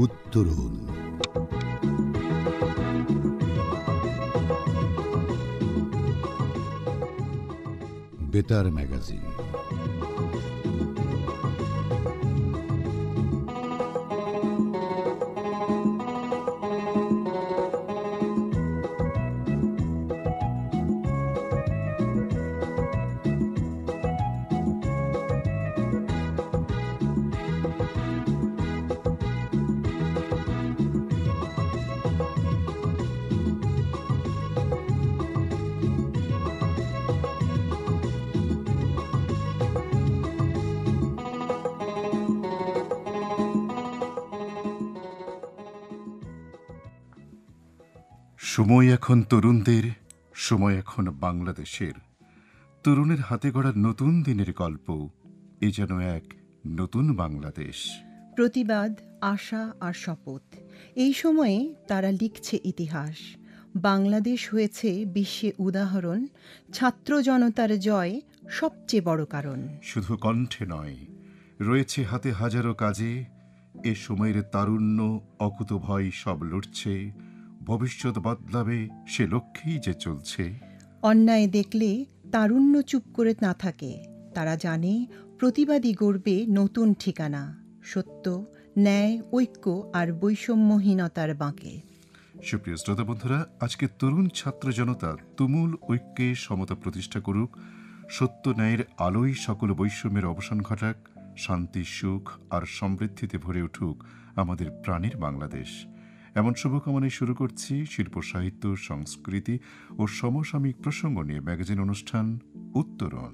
উত্তরণ। বেতার ম্যাগাজিন। সময় এখন তরুণদের, সময় এখন বাংলাদেশের। তরুণের হাতে গড়া নতুন দিনের গল্প, এ যেন এক নতুন বাংলাদেশ। প্রতিবাদ, আশা আর শপথ, এই সময়ে তারা লিখছে ইতিহাস। বাংলাদেশ হয়েছে বিশ্বে উদাহরণ, ছাত্র জনতার জয় সবচেয়ে বড় কারণ। শুধু কণ্ঠে নয়, রয়েছে হাতে হাজারো কাজে। এ সময়ের তারুণ্য অকুতভয় সব লড়ছে, ভবিষ্যৎ বদলাবে সে লক্ষ্যেই যে চলছে। অন্যায় দেখলে তারুণ্য চুপ করে না থাকে, তারা জানে প্রতিবাদী গড়বে নতুন ঠিকানা, সত্য, ন্যায়, ঐক্য আর বৈষম্যহীনতার বাঁকে। সুপ্রিয় শ্রোতা বন্ধুরা, আজকে তরুণ ছাত্র জনতা তুমুল ঐক্যে সমতা প্রতিষ্ঠা করুক, সত্য ন্যায়ের আলোয় সকল বৈষম্যের অবসান ঘটাক, শান্তি, সুখ আর সমৃদ্ধিতে ভরে উঠুক আমাদের প্রাণের বাংলাদেশ। এমন শুভকামনায় শুরু করছি শিল্প, সাহিত্য, সংস্কৃতি ও সমসাময়িক প্রসঙ্গ নিয়ে ম্যাগাজিন অনুষ্ঠান উত্তরণ।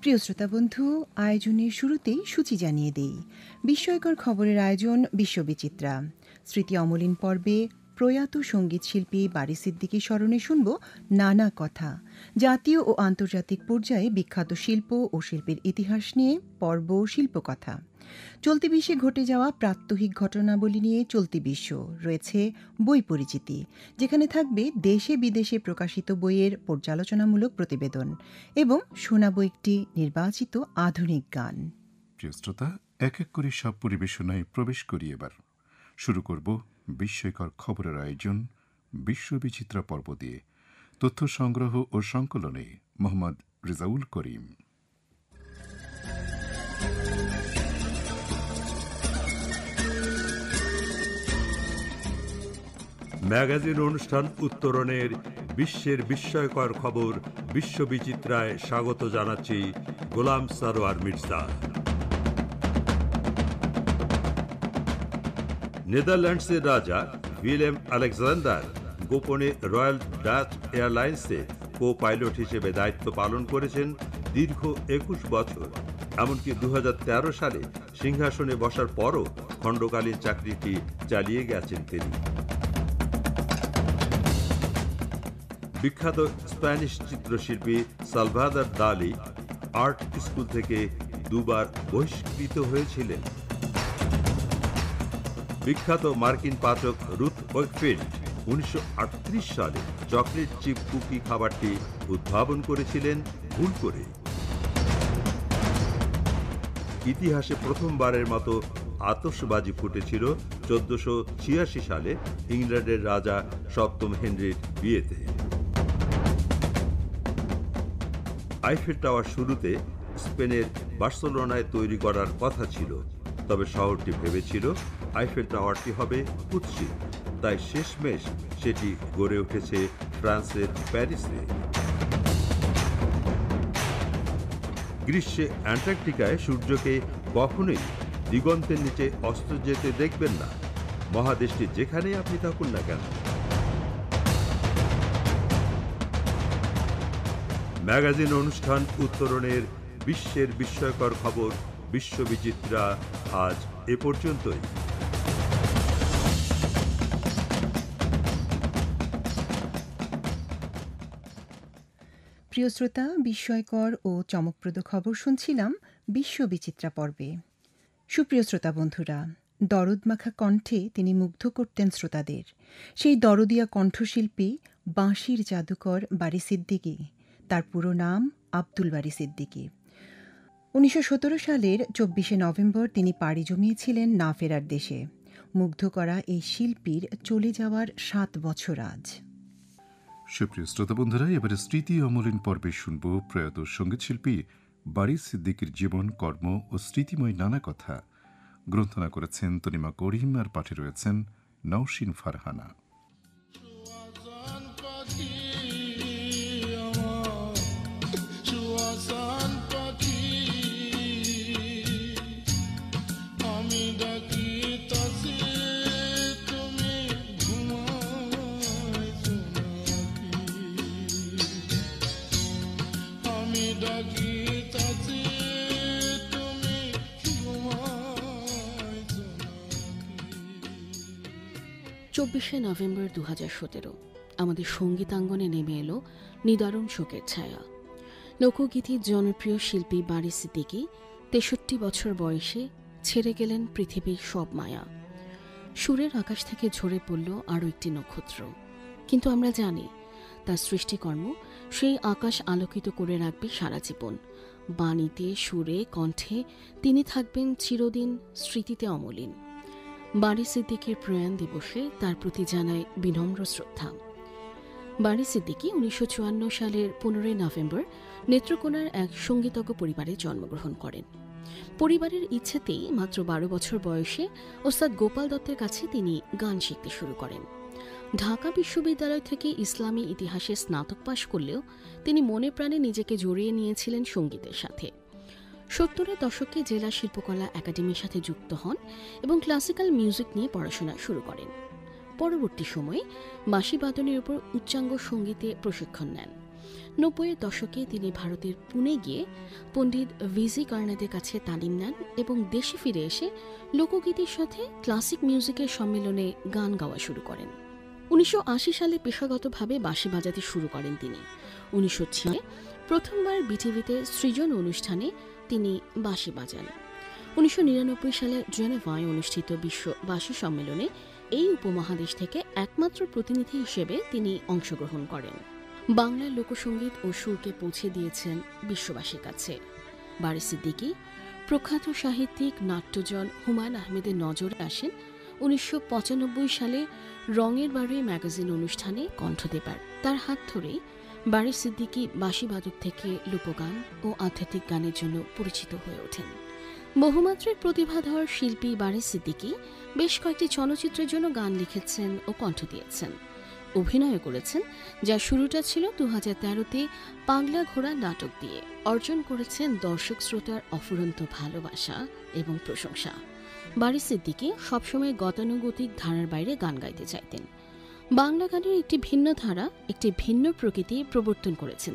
প্রিয় শ্রোতা বন্ধু, আয়োজনের শুরুতেই সূচি জানিয়ে দেই। বিস্ময়কর খবরের আয়োজন বিশ্ববিচিত্রা। স্মৃতি অমলিন পর্বে প্রয়াত সঙ্গীত শিল্পী বারী সিদ্দিকীর স্মরণে শুনব নানা কথা। জাতীয় ও আন্তর্জাতিক পর্যায়ে বিখ্যাত শিল্প ও শিল্পীর ইতিহাস নিয়ে পর্ব শিল্পকথা। চলতি বিশ্বে ঘটে যাওয়া প্রাত্যহিক ঘটনাবলী নিয়ে চলতি বিশ্ব রয়েছে বই পরিচিতি, যেখানে থাকবে দেশে বিদেশে প্রকাশিত বইয়ের পর্যালোচনামূলক প্রতিবেদন এবং শোনাব একটি নির্বাচিত আধুনিক গান। প্রিয় শ্রোতা, এক এক করে সব পরিবেশনায় প্রবেশ করি। এবার শুরু করব বিস্ময়কর খবরের আয়োজন বিশ্ববিচিত্রা পর্ব দিয়ে। তথ্য সংগ্রহ ও সংকলনে মোহাম্মদ রেজাউল করিম। ম্যাগাজিন অনুষ্ঠান উত্তরণের বিশ্বের বিস্ময়কর খবর বিশ্ববিচিত্রায় স্বাগত জানাচ্ছি গোলাম সারোয়ার মির্জা। নেদারল্যান্ডসের রাজা উইলেম আলেকজান্ডার গোপনে রয়্যাল ডাচ এয়ারলাইন্সে কো পাইলট হিসেবে দায়িত্ব পালন করেছেন দীর্ঘ ২১ বছর। এমনকি ২০১৩ সালে সিংহাসনে বসার পরও খণ্ডকালীন চাকরিটি চালিয়ে গেছেন তিনি। বিখ্যাত স্প্যানিশ চিত্রশিল্পী সালভাদর দালি আর্ট স্কুল থেকে দুবার বহিষ্কৃত হয়েছিলেন। বিখ্যাত মার্কিন পাচক রুথ ওয়েকফিল্ড ১৯৩৮ সালে চকলেট চিপ কুকি খাবারটি উদ্ভাবন করেছিলেন ভুল করে। ইতিহাসে প্রথমবারের মতো আতশবাজি ফুটেছিল ১৪৮৬ সালে ইংল্যান্ডের রাজা সপ্তম হেনরির বিয়েতে। আইফেল টাওয়ার শুরুতে স্পেনের বার্সেলোনায় তৈরি করার কথা ছিল, তবে শহরটি ভেবেছিল আইফেল টাওয়ারটি হবে কুৎসিত, তাই শেষমেশ সেটি গড়ে উঠেছে ফ্রান্সের প্যারিসে। গ্রীষ্মে অ্যান্টার্কটিকায় সূর্যকে কখনোই দিগন্তের নিচে অস্ত যেতে দেখবেন না, মহাদেশটি যেখানে আপনি থাকুন না কেন। ম্যাগাজিন অনুষ্ঠান উত্তরণের বিশ্বের বিস্ময়কর খবর বিশ্ববিচিত্রা আজ এ পর্যন্তই। প্রিয় শ্রোতা, বিস্ময়কর ও চমকপ্রদ খবর শুনছিলাম বিশ্ববিচিত্রা পর্বে। সুপ্রিয় শ্রোতা বন্ধুরা, দরদমাখা কণ্ঠে তিনি মুগ্ধ করতেন শ্রোতাদের। সেই দরদিয়া কণ্ঠশিল্পী বাঁশির জাদুকর বারী সিদ্দিকী। তার পুরো নাম আব্দুল বারী সিদ্দিকী। 1917 সালের 24শে নভেম্বর তিনি পাড়ি জমিয়েছিলেন না ফেরার দেশে। মুগ্ধ করা এই শিল্পীর চলে যাওয়ার 7 বছর আজ। সুপ্রিয় শ্রোতা বন্ধুরা, এবারে স্মৃতি অমলিন পর্বে শুনব প্রয়াত সঙ্গীতশিল্পী বারী সিদ্দিকীর জীবন, কর্ম ও স্মৃতিময় নানা কথা। গ্রন্থনা করেছেন তনিমা করিম, আর পাঠে রয়েছেন নওশিন ফারহানা। চব্বিশে নভেম্বর 2017 আমাদের সঙ্গীতাঙ্গনে নেমে এলো নিদারুণ শোকের ছায়া। লোকগীতির জনপ্রিয় শিল্পী বারী সিদ্দিকী 63 বছর বয়সে ছেড়ে গেলেন পৃথিবীর সব মায়া। সুরের আকাশ থেকে ঝরে পড়ল আরও একটি নক্ষত্র, কিন্তু আমরা জানি তার সৃষ্টিকর্ম সেই আকাশ আলোকিত করে রাখবে সারা জীবন। বাণীতে, সুরে, কণ্ঠে তিনি থাকবেন চিরদিন স্মৃতিতে অমলিন। বারী সিদ্দিকীর প্রয়াণ দিবসে তার প্রতি জানায় বিনম্র শ্রদ্ধা। বারী সিদ্দিকী 1954 সালের 15 নভেম্বর নেত্রকোনার এক সঙ্গীতজ্ঞ পরিবারে জন্মগ্রহণ করেন। পরিবারের ইচ্ছেতেই মাত্র 12 বছর বয়সে ওস্তাদ গোপাল দত্তের কাছে তিনি গান শিখতে শুরু করেন। ঢাকা বিশ্ববিদ্যালয় থেকে ইসলামী ইতিহাসে স্নাতক পাশ করলেও তিনি মনে প্রাণে নিজেকে জড়িয়ে নিয়েছিলেন সঙ্গীতের সাথে। 70-এর দশকে জেলা শিল্পকলা একাডেমির সাথে যুক্ত হন এবং ক্লাসিক্যাল মিউজিক নিয়ে পড়াশোনা শুরু করেন। পরবর্তী সময়ে বাঁশি বাদনের উপর উচ্চাঙ্গ সঙ্গীতে প্রশিক্ষণ নেন। 90-এর দশকে তিনি ভারতের পুনে গিয়ে পণ্ডিত ভিজি কর্নাদের কাছে তালিম নেন এবং দেশে ফিরে এসে লোকগীতির সাথে ক্লাসিক মিউজিকের সম্মেলনে গান গাওয়া শুরু করেন। 1980 সালে পেশাগতভাবে বাঁশি বাজাতে শুরু করেন তিনি। 1906 প্রথমবার বিটিভিতে সৃজন অনুষ্ঠানে তিনি বাঁশি বাজান। 1999 সালে জেনেভায় অনুষ্ঠিত বিশ্ব বাঁশি সম্মেলনে এই উপমহাদেশ থেকে একমাত্র প্রতিনিধি হিসেবে তিনি অংশগ্রহণ করেন। বাংলার লোকসঙ্গীত ও সুরকে পৌঁছে দিয়েছেন বিশ্ববাসীর কাছে। বারী সিদ্দিকী প্রখ্যাত সাহিত্যিক নাট্যজন হুমায়ুন আহমেদের নজরে আসেন 1995 সালে রঙের বাড়ি ম্যাগাজিন অনুষ্ঠানে কণ্ঠ দেবার। তার হাত ধরেই বারী সিদ্দিকী বাঁশিবাদক থেকে লোকগান ও আধ্যাত্মিক গানের জন্য পরিচিত হয়ে ওঠেন। বহুমাত্রিক প্রতিভাধর শিল্পী বারী সিদ্দিকী বেশ কয়েকটি চলচ্চিত্রের জন্য গান লিখেছেন ও কণ্ঠ দিয়েছেন। অভিনয় করেছেন, যার শুরুটা ছিল 2013-তে পাগলা ঘোড়া নাটক দিয়ে। অর্জন করেছেন দর্শক শ্রোতার অফুরন্ত ভালোবাসা এবং প্রশংসা। বারী সিদ্দিকী সবসময় গতানুগতিক ধারার বাইরে গান গাইতে চাইতেন। বাংলা গানের একটি ভিন্ন ধারা, একটি ভিন্ন প্রকৃতি প্রবর্তন করেছেন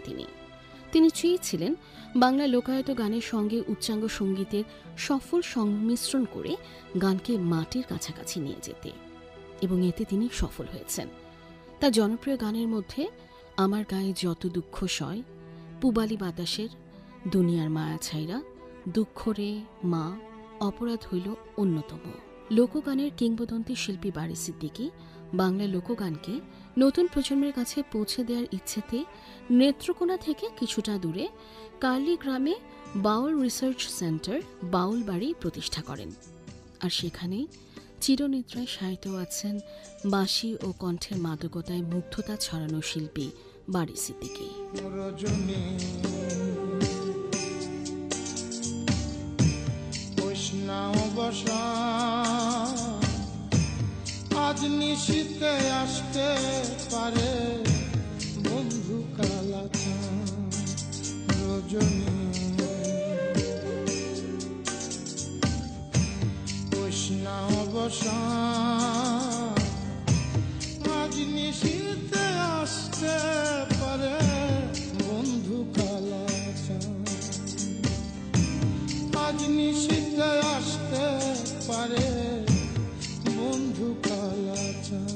তিনি চেয়েছিলেন বাংলা লোকায়ত গানের সঙ্গে উচ্চাঙ্গ সঙ্গীতের সফল সংমিশ্রণ করে গানকে মাটির কাছাকাছি নিয়ে যেতে, এবং এতে তিনি সফল হয়েছেন। তার জনপ্রিয় গানের মধ্যে আমার গায়ে যত দুঃখ সয়, পুবালি বাতাসের, দুনিয়ার মায়া ছাইরা, দুঃখ রে মা, অপরাধ হইল অন্যতম। লোকগানের কিংবদন্তি শিল্পী বারী সিদ্দিকী বাংলা লোকগানকে নতুন প্রজন্মের কাছে পৌঁছে দেওয়ার ইচ্ছেতে নেত্রকোনা থেকে কিছুটা দূরে কার্লি গ্রামে বাউল রিসার্চ সেন্টার বাউল বাড়ি প্রতিষ্ঠা করেন। আর সেখানেই চিরনিদ্রায় শায়িত আছেন বাঁশি ও কণ্ঠের মাদকতায় মুগ্ধতা ছড়ানো শিল্পী বারী সিদ্দিকী। আজ নিশীতে আসতে পারে বন্ধু কালাচান রজনী, কৃষ্ণা অবসান আজ নিশীতে আসতে পারে বন্ধু কালাচান, আজ নিশীতে আসতে পারে বন্ধু কালাচান।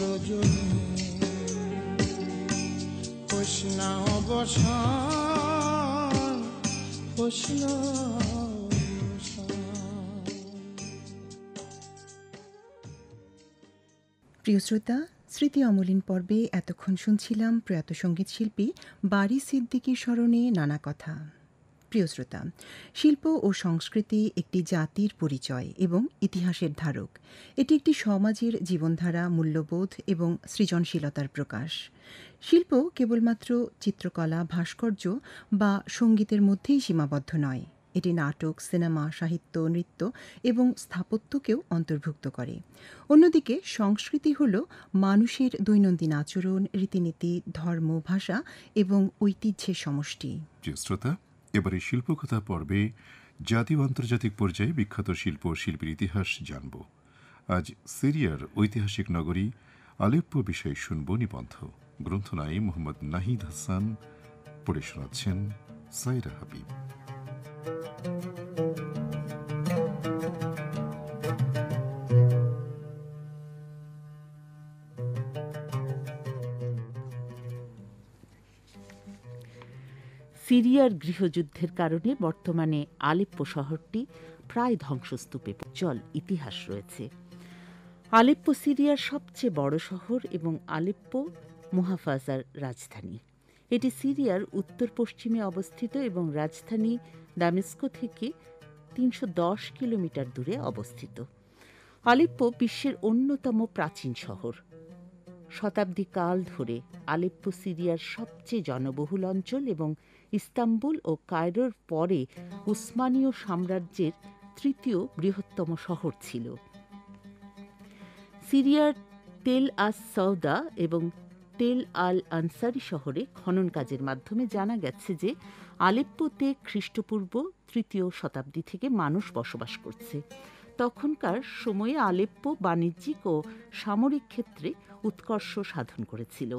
রজনী কৃষ্ণা অবসান কৃষ্ণা প্রিয় শ্রোতা, স্মৃতি অমলিন পর্বে এতক্ষণ শুনছিলাম প্রয়াত সঙ্গীত শিল্পী বারী সিদ্দিকীর স্মরণে নানা কথা। প্রিয় শ্রোতা, শিল্প ও সংস্কৃতি একটি জাতির পরিচয় এবং ইতিহাসের ধারক। এটি একটি সমাজের জীবনধারা, মূল্যবোধ এবং সৃজনশীলতার প্রকাশ। শিল্প কেবলমাত্র চিত্রকলা, ভাস্কর্য বা সঙ্গীতের মধ্যেই সীমাবদ্ধ নয়। এটি নাটক, সিনেমা, সাহিত্য, নৃত্য এবং স্থাপত্যকেও অন্তর্ভুক্ত করে। অন্যদিকে সংস্কৃতি হল মানুষের দৈনন্দিন আচরণ, রীতিনীতি, ধর্ম, ভাষা এবং ঐতিহ্যের সমষ্টি। প্রিয় শ্রোতা, এবারে শিল্পকথা পর্বে জাতীয় ও আন্তর্জাতিক পর্যায়ে বিখ্যাত শিল্প ও শিল্পীর ইতিহাস জানব। আজ সিরিয়ার ঐতিহাসিক নগরী আলেপ্পো বিষয়ে শুনব নিবন্ধ। গ্রন্থনায়ী মোহাম্মদ নাহিদ হাসান, পড়ে শোনাচ্ছেন সাইরা হাবিব। সিরিয়ার গৃহযুদ্ধের কারণে বর্তমানে আলেপ্পো শহরটি প্রায় ধ্বংসস্তূপে। চল ইতিহাস রয়েছে। আলেপ্পো সিরিয়ার সবচেয়ে বড় শহর এবং আলেপ্পো মুহাফাজার রাজধানী। এটি সিরিয়ার উত্তর পশ্চিমে অবস্থিত এবং রাজধানী দামেস্কো থেকে ৩১০ কিলোমিটার দূরে অবস্থিত। আলেপ্পো বিশ্বের অন্যতম প্রাচীন শহর। শতাব্দীকাল ধরে আলেপ্পো সিরিয়ার সবচেয়ে জনবহুল অঞ্চল এবং ইস্তাম্বুল ও কায়রোর পরে উসমানীয় সাম্রাজ্যের তৃতীয় বৃহত্তম শহর ছিল। সিরিয়ার তেল আস সৌদা এবং তেল আল আনসারি শহরে খনন কাজের মাধ্যমে জানা গেছে যে আলেপ্পোতে খ্রিস্টপূর্ব ৩য় শতাব্দী থেকে মানুষ বসবাস করছে। তখনকার সময়ে আলেপ্পো বাণিজ্যিক ও সামরিক ক্ষেত্রে উৎকর্ষ সাধন করেছিল।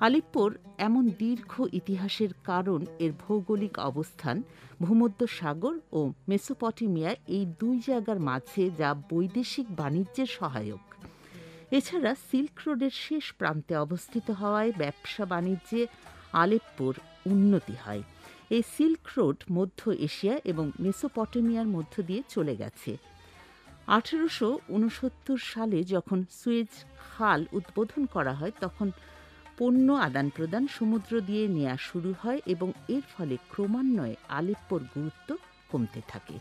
আলেপ্পোর এমন দীর্ঘ ইতিহাসের কারণ এর ভৌগোলিক অবস্থান ভূমধ্য সাগর ও মেসোপটেমিয়া, এই দুই জায়গার মাঝে, যা বৈদেশিক বাণিজ্যের সহায়ক। এছাড়া সিল্ক রোডের শেষ প্রান্তে অবস্থিত হওয়ায় ব্যবসা বাণিজ্যে আলেপ্পোর উন্নতি হয়। এই সিল্ক রোড মধ্য এশিয়া এবং মেসোপটেমিয়ার মধ্য দিয়ে চলে গেছে। 1869 সালে যখন সুয়েজ খাল উদ্বোধন করা হয়, তখন পণ্য আদান প্রদান সমুদ্র দিয়ে নেওয়া শুরু হয় এবং এর ফলে ক্রমান্বয়ে আলেপ্পোর গুরুত্ব কমতে থাকে।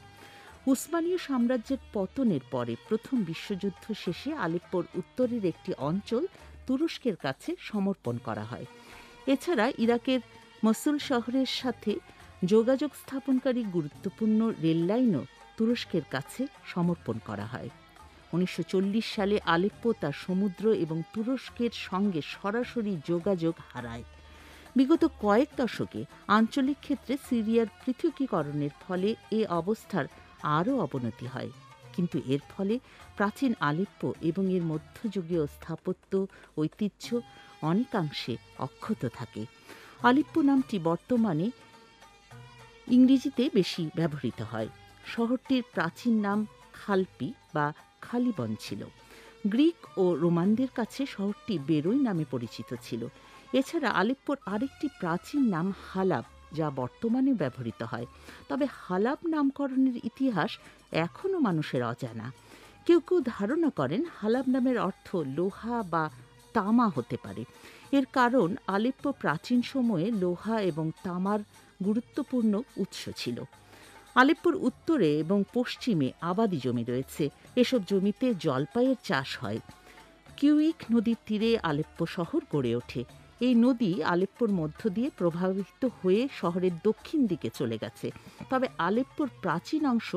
উসমানীয় সাম্রাজ্যের পতনের পরে প্রথম বিশ্বযুদ্ধ শেষে আলেপ্পোর উত্তরের একটি অঞ্চল তুরস্কের কাছে সমর্পণ করা হয়। এছাড়া ইরাকের মসুল শহরের সাথে যোগাযোগ স্থাপনকারী গুরুত্বপূর্ণ রেললাইনও তুরস্কের কাছে সমর্পণ করা হয়। 1940 সালে আলেপ্পো তার সমুদ্র এবং তুরস্কের সঙ্গে সরাসরি যোগাযোগ হারায়। বিগত কয়েক দশকে আঞ্চলিক ক্ষেত্রে সিরিয়ার পৃথকীকরণের ফলে এ অবস্থার আরও অবনতি হয়, কিন্তু এর ফলে প্রাচীন আলেপ্পো এবং এর মধ্যযুগীয় স্থাপত্য ঐতিহ্য অনেকাংশে অক্ষত থাকে। আলেপ্পো নামটি বর্তমানে ইংরেজিতে বেশি ব্যবহৃত হয়। শহরটির প্রাচীন নাম খালপি বা খালিবন ছিল। গ্রিক ও রোমানদের কাছে শহরটি বেরোই নামে পরিচিত ছিল। এছাড়া আলেপ্পোর আরেকটি প্রাচীন নাম হালাব, যা বর্তমানে ব্যবহৃত হয়। তবে হালাব নামকরণের ইতিহাস এখনও মানুষের অজানা। কেউ কেউ ধারণা করেন হালাব নামের অর্থ লোহা বা তামা হতে পারে। এর কারণ আলেপ্পো প্রাচীন সময়ে লোহা এবং তামার গুরুত্বপূর্ণ উৎস ছিল। আলেপ্পোর উত্তরে এবং পশ্চিমে আবাদি জমি রয়েছে। এসব জমিতে জলপাইয়ের চাষ হয়। কিউইক নদীর তীরে আলেপ্পো শহর গড়ে ওঠে। এই নদী আলেপ্পোর মধ্য দিয়ে প্রবাহিত হয়ে শহরের দক্ষিণ দিকে চলে গেছে। তবে আলেপ্পোর প্রাচীন অংশ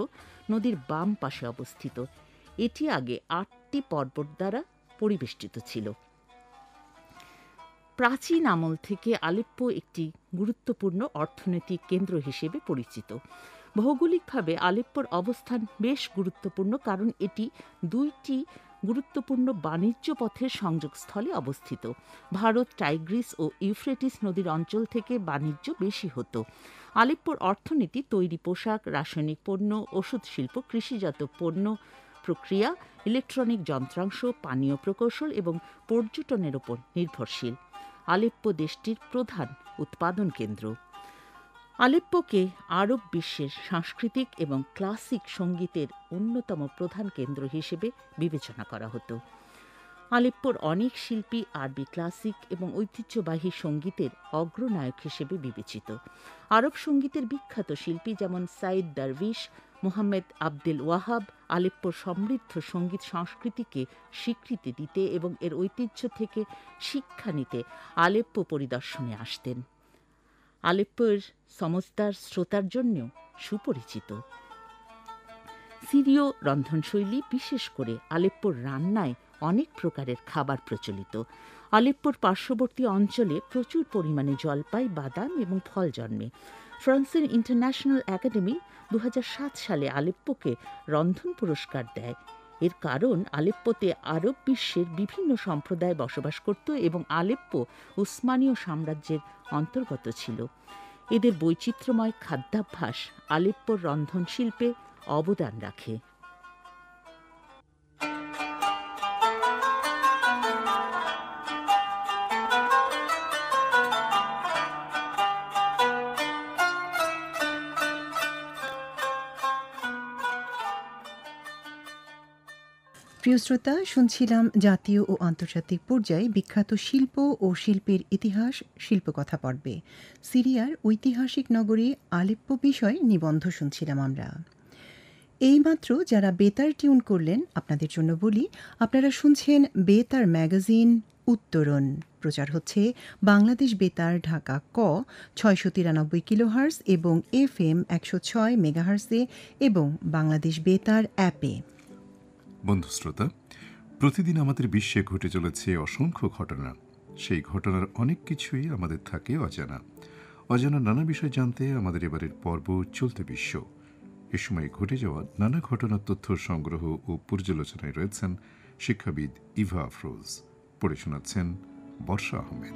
নদীর বাম পাশে অবস্থিত। এটি আগে 8টি পর্বত দ্বারা পরিবেষ্টিত ছিল। প্রাচীন আমল থেকে আলেপ্পো একটি গুরুত্বপূর্ণ অর্থনৈতিক কেন্দ্র হিসেবে পরিচিত। ভৌগোলিকভাবে আলেপ্পোর অবস্থান বেশ গুরুত্বপূর্ণ, কারণ এটি 2টি গুরুত্বপূর্ণ বাণিজ্য পথের সংযোগস্থলে অবস্থিত। ভারত, টাইগ্রিস ও ইউফ্রেটিস নদীর অঞ্চল থেকে বাণিজ্য বেশি হতো। আলেপ্পোর অর্থনীতি তৈরি পোশাক, রাসায়নিক পণ্য, ওষুধ শিল্প, কৃষিজাত পণ্য, প্রক্রিয়া, ইলেকট্রনিক যন্ত্রাংশ, পানীয় প্রকৌশল এবং পর্যটনের ওপর নির্ভরশীল। আলেপ্পো দেশটির প্রধান উৎপাদন কেন্দ্র। আলেপ্পোকে আরব বিশ্বের সাংস্কৃতিক এবং ক্লাসিক সঙ্গীতের অন্যতম প্রধান কেন্দ্র হিসেবে বিবেচনা করা হতো। আলেপ্পোর অনেক শিল্পী আরবি ক্লাসিক এবং ঐতিহ্যবাহী সঙ্গীতের অগ্রনায়ক হিসেবে বিবেচিত। আরব সঙ্গীতের বিখ্যাত শিল্পী যেমন সাইদ দারভিশ, মোহাম্মদ আবদুল ওয়াহাব আলেপ্পোর সমৃদ্ধ সঙ্গীত সংস্কৃতিকে স্বীকৃতি দিতে এবং এর ঐতিহ্য থেকে শিক্ষা নিতে আলেপ্পো পরিদর্শনে আসতেন। আলেপ্পোর সমজদার শ্রোতার জন্যও সুপরিচিত। সিরীয় রন্ধনশৈলী, বিশেষ করে আলেপ্পোর রান্নায় অনেক প্রকারের খাবার প্রচলিত। আলেপ্পোর পার্শ্ববর্তী অঞ্চলে প্রচুর পরিমাণে জলপাই, বাদাম এবং ফল জন্মে। ফ্রান্সের ইন্টারন্যাশনাল একাডেমি 2007 সালে আলেপ্পোকে রন্ধন পুরস্কার দেয়। এর কারণ আলেপ্পোতে আরব বিশ্বের বিভিন্ন সম্প্রদায় বসবাস করত এবং আলেপ্পো উসমানীয় সাম্রাজ্যের অন্তর্গত ছিল। এদের বৈচিত্র্যময় খাদ্যাভ্যাস আলেপ্পোর রন্ধনশিল্পে অবদান রাখে। প্রিয় শ্রোতা, শুনছিলাম জাতীয় ও আন্তর্জাতিক পর্যায়ে বিখ্যাত শিল্প ও শিল্পের ইতিহাস শিল্পকথা পর্বে সিরিয়ার ঐতিহাসিক নগরী আলেপ্পো বিষয়ে নিবন্ধ শুনছিলাম আমরা। এইমাত্র যারা বেতার টিউন করলেন আপনাদের জন্য বলি, আপনারা শুনছেন বেতার ম্যাগাজিন উত্তরণ। প্রচার হচ্ছে বাংলাদেশ বেতার ঢাকা ক 693 কিলোহার্জ এবং FM 106 মেগাহার্জে এবং বাংলাদেশ বেতার অ্যাপে। বন্ধু শ্রোতা, প্রতিদিন আমাদের বিশ্বে ঘটে চলেছে অসংখ্য ঘটনা। সেই ঘটনার অনেক কিছুই আমাদের থাকে অজানা। অজানা নানা বিষয় জানতে আমাদের এবারের পর্ব চলতে বিশ্ব। এ সময় ঘটে যাওয়া নানা ঘটনার তথ্য সংগ্রহ ও পর্যালোচনায় রয়েছেন শিক্ষাবিদ ইভা আফরোজ। পড়ে শোনাচ্ছেন বর্ষা আহমেদ।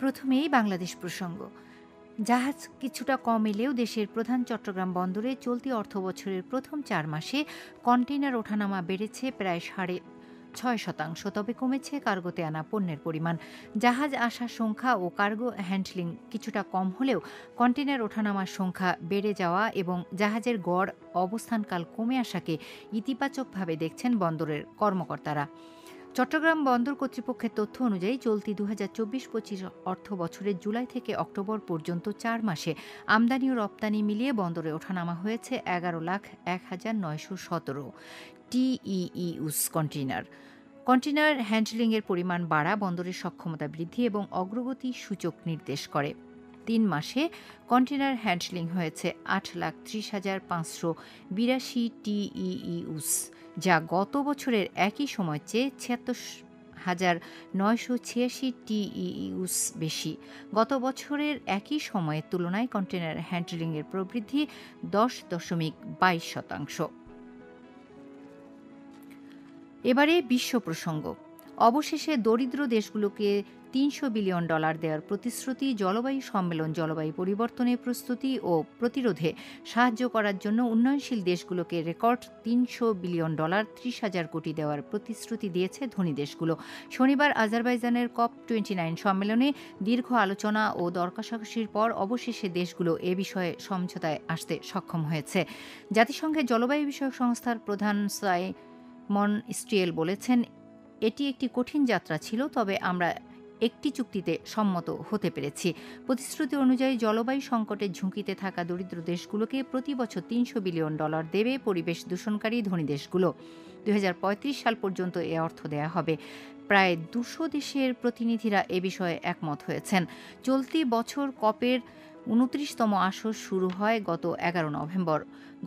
প্রথমেই বাংলাদেশ প্রসঙ্গ। জাহাজ কিছুটা কম এলেও দেশের প্রধান চট্টগ্রাম বন্দরে চলতি অর্থবছরের প্রথম 4 মাসে কন্টেইনার ওঠানামা বেড়েছে প্রায় 6.5%, তবে কমেছে কার্গোতে আনা পণ্যের পরিমাণ। জাহাজ আসার সংখ্যা ও কার্গো হ্যান্ডলিং কিছুটা কম হলেও কন্টেইনার ওঠানামার সংখ্যা বেড়ে যাওয়া এবং জাহাজের গড় অবস্থানকাল কমে আসাকে ইতিবাচকভাবে দেখছেন বন্দরের কর্মকর্তারা। চট্টগ্রাম বন্দর কর্তৃপক্ষের তথ্য অনুযায়ী চলতি 2024-25 অর্থ বছরের জুলাই থেকে অক্টোবর পর্যন্ত 4 মাসে আমদানি ও রপ্তানি মিলিয়ে বন্দরে ওঠানামা হয়েছে 11,01,917 TEUs কন্টেইনার। কন্টেইনার হ্যান্ডলিংয়ের পরিমাণ বাড়া বন্দরের সক্ষমতা বৃদ্ধি এবং অগ্রগতি সূচক নির্দেশ করে। 3 মাসে কন্টেইনার হ্যান্ডলিং হয়েছে 8,30,582 TEUs, যা গত বছরের একই সময় চেয়ে 76,986 TEUs বেশি। গত বছরের একই সময়ের তুলনায় কন্টেইনার হ্যান্ডলিংয়ের প্রবৃদ্ধি 10.22%। এবারে বিশ্ব প্রসঙ্গ। অবশেষে দরিদ্র দেশগুলোকে $300 বিলিয়ন দেওয়ার প্রতিশ্রুতি। জলবায়ু সম্মেলন জলবায়ু পরিবর্তনের প্রস্তুতি ও প্রতিরোধে সাহায্য করার জন্য উন্নয়নশীল দেশগুলোকে রেকর্ড $300 বিলিয়ন 30,000 কোটি দেওয়ার প্রতিশ্রুতি দিয়েছে ধনী দেশগুলো। শনিবার আজারবাইজানের COP29 সম্মেলনে দীর্ঘ আলোচনা ও দরকষাকষির পর অবশেষে দেশগুলো এ বিষয়ে সমঝোতায় আসতে সক্ষম হয়েছে। জাতিসংঘের জলবায়ু বিষয়ক সংস্থার প্রধান সাইমন স্টিয়েল বলেছেন, এটি একটি কঠিন যাত্রা ছিল, তবে আমরা একটি চুক্তিতে সম্মত হতে পেরেছি। প্রতিশ্রুতি অনুযায়ী জলবায়ু সংকটের ঝুঁকিতে থাকা দরিদ্র দেশগুলোকে প্রতি বছর $300 বিলিয়ন দেবে পরিবেশ দূষণকারী ধনী দেশগুলো। 2035 সাল পর্যন্ত এ অর্থ দেয়া হবে। প্রায় 200 দেশের প্রতিনিধিরা এ বিষয়ে একমত হয়েছেন। চলতি বছর কপের 29তম আসর শুরু হয় গত 11 নভেম্বর।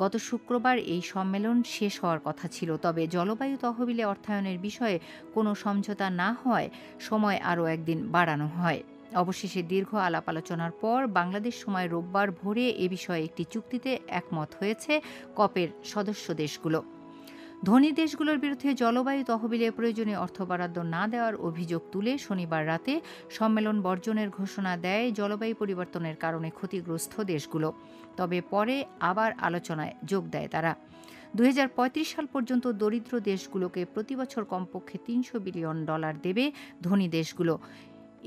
গত শুক্রবার এই সম্মেলন শেষ হওয়ার কথা ছিল, তবে জলবায়ু তহবিলে অর্থায়নের বিষয়ে কোনো সমঝোতা না হওয়ায় সময় আরও একদিন বাড়ানো হয়। অবশেষে দীর্ঘ আলাপ আলোচনার পর বাংলাদেশ সময় রোববার ভোরে এ বিষয়ে একটি চুক্তিতে একমত হয়েছে কপের সদস্য দেশগুলো। ধনী দেশগুলোর বিরুদ্ধে জলবায়ু তহবিলে প্রয়োজনীয় অর্থ বরাদ্দ না দেওয়ার অভিযোগ তুলে শনিবার রাতে সম্মেলন বর্জনের ঘোষণা দেয় জলবায়ু পরিবর্তনের কারণে ক্ষতিগ্রস্ত দেশগুলো। তবে পরে আবার আলোচনায় যোগ দেয় তারা। 2035 সাল পর্যন্ত দরিদ্র দেশগুলোকে প্রতি বছর কমপক্ষে $300 বিলিয়ন দেবে ধনী দেশগুলো।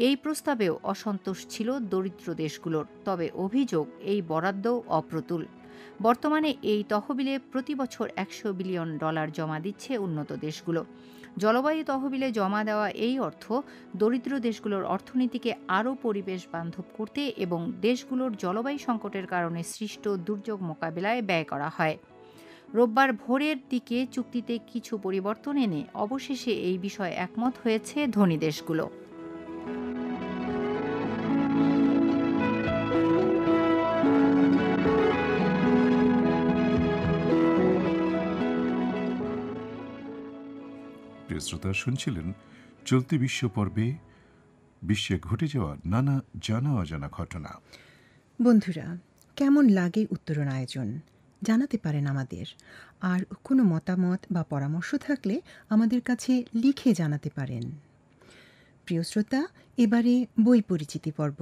এই প্রস্তাবেও অসন্তোষ ছিল দরিদ্র দেশগুলোর, তবে অভিযোগ এই বরাদ্দও অপ্রতুল। বর্তমানে এই তহবিলে প্রতি বছর $100 বিলিয়ন জমা দিচ্ছে উন্নত দেশগুলো। জলবায়ু তহবিলে জমা দেওয়া এই অর্থ দরিদ্র দেশগুলোর অর্থনীতিকে আরও পরিবেশ বান্ধব করতে এবং দেশগুলোর জলবায়ু সংকটের কারণে সৃষ্ট দুর্যোগ মোকাবিলায় ব্যয় করা হয়। রোববার ভোরের দিকে চুক্তিতে কিছু পরিবর্তন এনে অবশেষে এই বিষয়ে একমত হয়েছে ধনী দেশগুলো। প্রিয় শ্রোতা, শুনছিলেন চলতি বিশ্ব পর্বে বিশ্বে ঘটে যাওয়া নানা জানা অজানা ঘটনা। বন্ধুরা, কেমন লাগে উত্তরণ আয়োজন জানাতে পারেন আমাদের। আর কোনো মতামত বা পরামর্শ থাকলে আমাদের কাছে লিখে জানাতে পারেন। প্রিয় শ্রোতা, এবারে বই পরিচিতি পর্ব।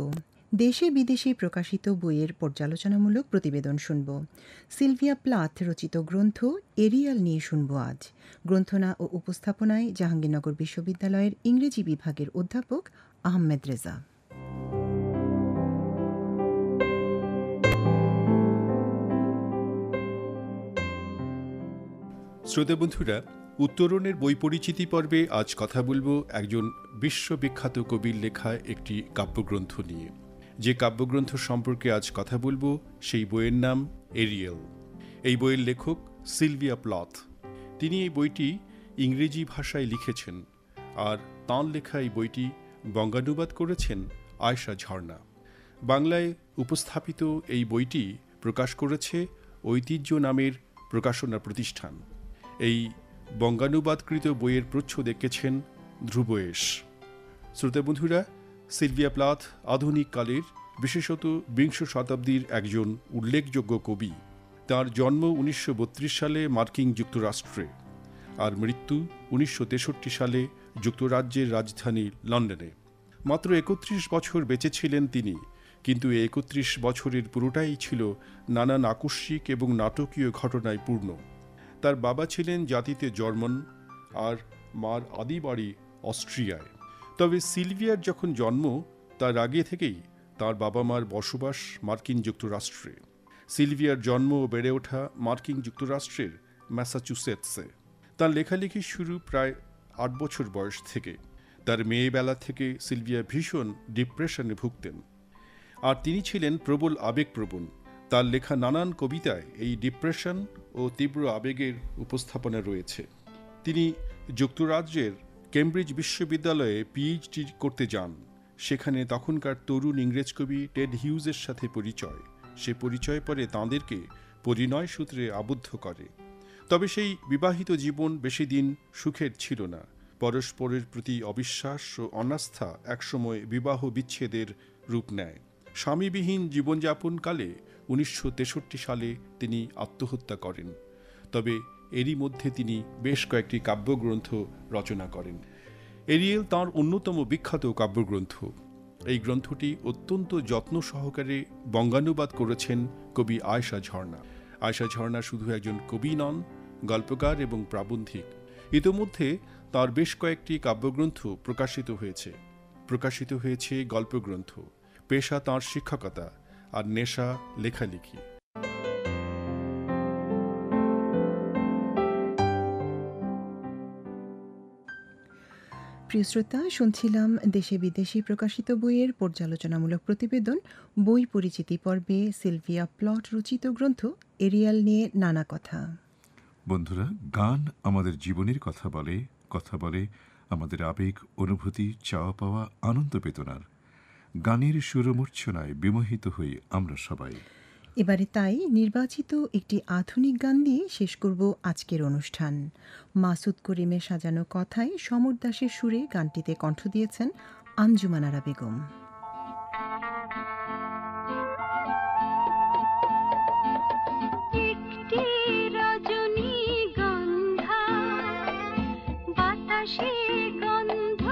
দেশে বিদেশে প্রকাশিত বইয়ের পর্যালোচনামূলক প্রতিবেদন শুনব। সিলভিয়া প্লাথ রচিত গ্রন্থ এরিয়াল নিয়ে শুনব আজ। গ্রন্থনা ও উপস্থাপনায় জাহাঙ্গীরনগর বিশ্ববিদ্যালয়ের ইংরেজি বিভাগের অধ্যাপক আহমেদ রেজা। শ্রোতা বন্ধুরা, উত্তরণের বই পরিচিতি পর্বে আজ কথা বলবো একজন বিশ্ববিখ্যাত কবির লেখা একটি কাব্যগ্রন্থ নিয়ে। যে কাব্যগ্রন্থ সম্পর্কে আজ কথা বলবো সেই বইয়ের নাম এরিয়েল। এই বইয়ের লেখক সিলভিয়া প্লাথ। তিনি এই বইটি ইংরেজি ভাষায় লিখেছেন, আর তাঁর লেখা এই বইটি বঙ্গানুবাদ করেছেন আয়েশা ঝর্ণা। বাংলায় উপস্থাপিত এই বইটি প্রকাশ করেছে ঐতিহ্য নামের প্রকাশনা প্রতিষ্ঠান। এই বঙ্গানুবাদকৃত বইয়ের প্রচ্ছদ এঁকেছেন ধ্রুবয়েশ। শ্রোতা বন্ধুরা, সিলভিয়া প্লাথ আধুনিক কালের, বিশেষত বিংশ শতাব্দীর একজন উল্লেখযোগ্য কবি। তার জন্ম 1932 সালে মার্কিন যুক্তরাষ্ট্রে, আর মৃত্যু 1963 সালে যুক্তরাজ্যের রাজধানী লন্ডনে। মাত্র 31 বছর বেঁচে ছিলেন তিনি, কিন্তু এই 31 বছরের পুরোটাই ছিল নানান আকস্মিক এবং নাটকীয় ঘটনায় পূর্ণ। তার বাবা ছিলেন জাতিতে জার্মান, আর মার আদি বাড়ি অস্ট্রিয়ায়। তবে সিলভিয়ার যখন জন্ম, তার আগে থেকেই তার বাবা মার বসবাস মার্কিন যুক্তরাষ্ট্রে। সিলভিয়ার জন্ম ও বেড়ে ওঠা মার্কিন যুক্তরাষ্ট্রের ম্যাসাচুসেটসে। তার লেখালেখি শুরু প্রায় 8 বছর বয়স থেকে। তার মেয়েবেলা থেকে সিলভিয়া ভীষণ ডিপ্রেশনে ভুগতেন, আর তিনি ছিলেন প্রবল আবেগপ্রবণ। তার লেখা নানান কবিতায় এই ডিপ্রেশন ও তীব্র আবেগের উপস্থাপনা রয়েছে। তিনি যুক্তরাজ্যের কেমব্রিজ বিশ্ববিদ্যালয়ে পিএইচডি করতে যান। সেখানে তখনকার তরুণ ইংরেজ কবি টেড হিউজের সাথে পরিচয়। সে পরিচয় পরে তাঁদেরকে পরিণয় সূত্রে আবদ্ধ করে। তবে সেই বিবাহিত জীবন বেশি দিন সুখের ছিল না। পরস্পরের প্রতি অবিশ্বাস ও অনাস্থা একসময় বিবাহ বিচ্ছেদের রূপ নেয়। স্বামীবিহীন জীবনযাপনকালে 1963 সালে তিনি আত্মহত্যা করেন। তবে এরই মধ্যে তিনি বেশ কয়েকটি কাব্যগ্রন্থ রচনা করেন। এরিয়েল তাঁর অন্যতম বিখ্যাত কাব্যগ্রন্থ। এই গ্রন্থটি অত্যন্ত যত্ন সহকারে বঙ্গানুবাদ করেছেন কবি আয়েশা ঝর্ণা। আয়েশা ঝর্ণা শুধু একজন কবি নন, গল্পকার এবং প্রাবন্ধিক। ইতোমধ্যে তাঁর বেশ কয়েকটি কাব্যগ্রন্থ প্রকাশিত হয়েছে গল্পগ্রন্থ। পেশা তাঁর শিক্ষকতা, আর নেশা লেখালেখি। প্রিয় শ্রোতা, শুনছিলাম দেশে বিদেশি প্রকাশিত বইয়ের পর্যালোচনামূলক প্রতিবেদন বই পরিচিতি পর্বে সিলভিয়া প্লট রচিত গ্রন্থ এরিয়াল নিয়ে নানা কথা। বন্ধুরা, গান আমাদের জীবনের কথা বলে আমাদের আবেগ, অনুভূতি, চাওয়া পাওয়া, আনন্দ বেদনার। গানের সুরমূর্ছনায় বিমোহিত হই আমরা সবাই। এবারে তাই নির্বাচিত একটি আধুনিক গান দিয়ে শেষ করব আজকের অনুষ্ঠান। মাসুদ করিমের সাজানো কথায় সমর দাসের সুরে গানটিতে কণ্ঠ দিয়েছেন আঞ্জুমান আরা বেগম। বাতাসে গন্ধ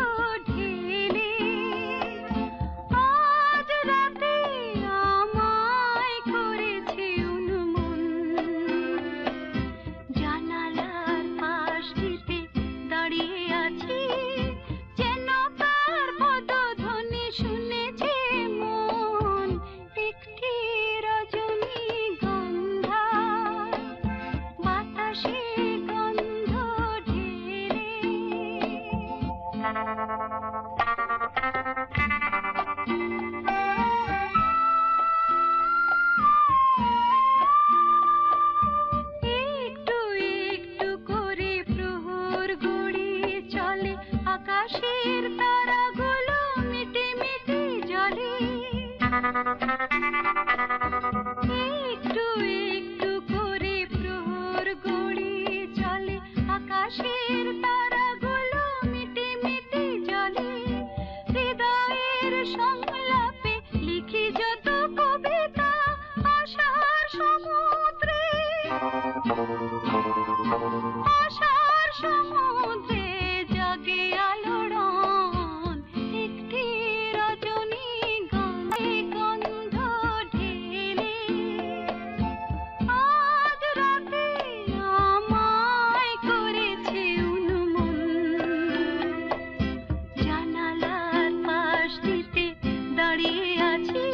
ঢেলে আজ রাতে আমায় করেছে উন্মন। জানালার পাশটিতে দাঁড়িয়ে আছি, যেন তার পদধ্বনি শুনেছে মন। একটি রজনীগন্ধা বাতাসে গন্ধ ঢেলে। একটু একটু করে প্রহর গড়িয়ে চলে, আকাশের তারাগুলো মিটে মিটে জ্বলে। একটু একটু করে প্রহর গড়িয়ে চলে, আকাশের তারাগুলো মিটে মিটে জ্বলে। হৃদয়ের সংলাপে লিখি যত কবিতা আশার সমুদ্রে, আশার সমুদ্রে জাগে আলোড়ন। একটি রজনীগন্ধে গন্ধ ঢেলে আজ রাতে আমায় করেছে উন্মন। জানালার পাশটিতে দাঁড়িয়ে আছি,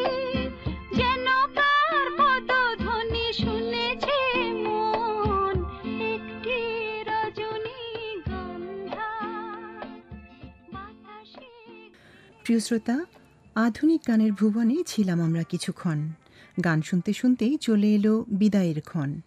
যেন কার পদধ্বনি শুনেছে মন। একটি রজনীগন্ধা বাতাসে। প্রিয় শ্রোতা, আধুনিক গানের ভুবনে ছিলাম আমরা কিছুক্ষণ। গান শুনতে শুনতেই চলে এলো বিদায়ের ক্ষণ।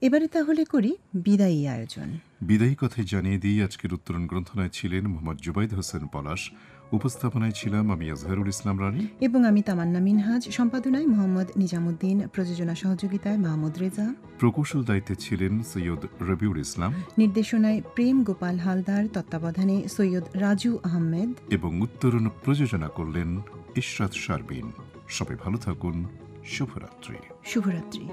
এবারে তাহলে করি বিদায়ী আয়োজন। বিদায়ী কথায় জানিয়ে দিই, আজকের উত্তরণ গ্রন্থনায় ছিলেন মোহাম্মদ জুবাইদ হোসেন পলাশ, উপস্থাপনায় ছিলাম আমি আজহারুল ইসলাম রানী এবং আমি তামান্না মিনহাজ, সম্পাদনায় মোহাম্মদ নিজামুদ্দিন, প্রযোজনা সহযোগিতায় মাহমুদ রেজা, প্রকৌশল দায়িত্বে ছিলেন সৈয়দ রবিউল ইসলাম নির্দেশনায় প্রেম গোপাল হালদার, তত্ত্বাবধানে সৈয়দ রাজু আহমেদ এবং উত্তরণ প্রযোজনা করলেন ইশরাত শারবিন। সবাই ভালো থাকুন। শুভরাত্রি। শুভরাত্রি।